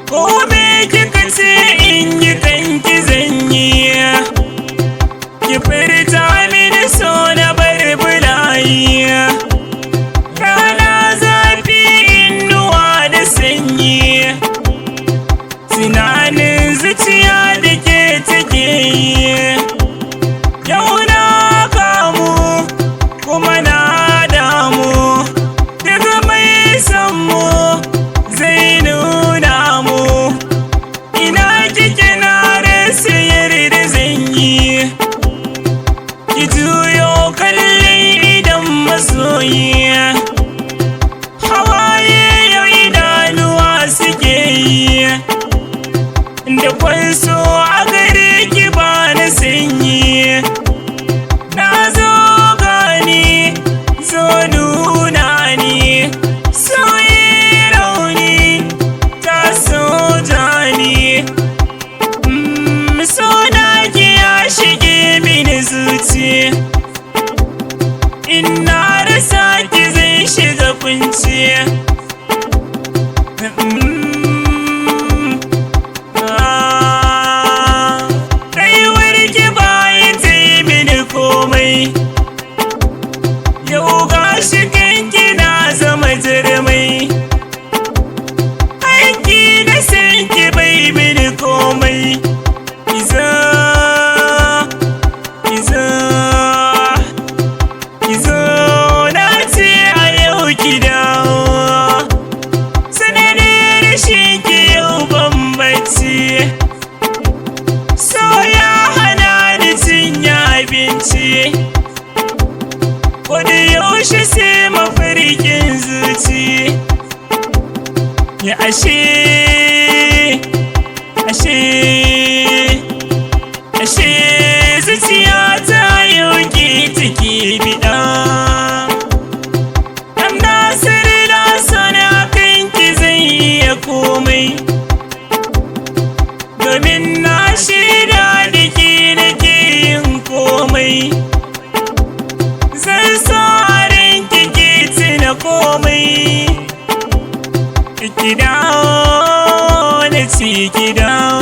Kome kika ce in yi kanki zanyi, ki furta mini so na bar bulayi. Rana zafi inuwa da sanyi, tunanin zuciya da ke take yi. Yau na kamu kuma na damu, daga mai san mu zai nuna mu. Ina kike na rasa yarda zan yi, ki juyo kallon idan masoyi. Hawaye yau idanuwa suke yi, da kwanso a gare ki ba na sanyi. Na zo gani zo nuna ni, soyi rauni ta soja ni. Sona ki ya shige mini zuci, in na rasa ki zai shiga kunci. Rayuwar ki bayan ta yi mini komai, yau gashi kanki na zama jirmai. Aiki da san ki bai mini komai, kizo na ce a yau ki dawo. Sanadin rashin ki yau ban bacci, so ya hana ni cinye abinci. Koda yaushe sai mafarkin zuci, ya ashe zuciya ta yau ki take biɗa. Ɗan Nasiru na sana kanki zai iya komai, domin na shaida da ke nake yin komai. Zan so ranki ke tuna komai, ki dawo na ce ki dawo.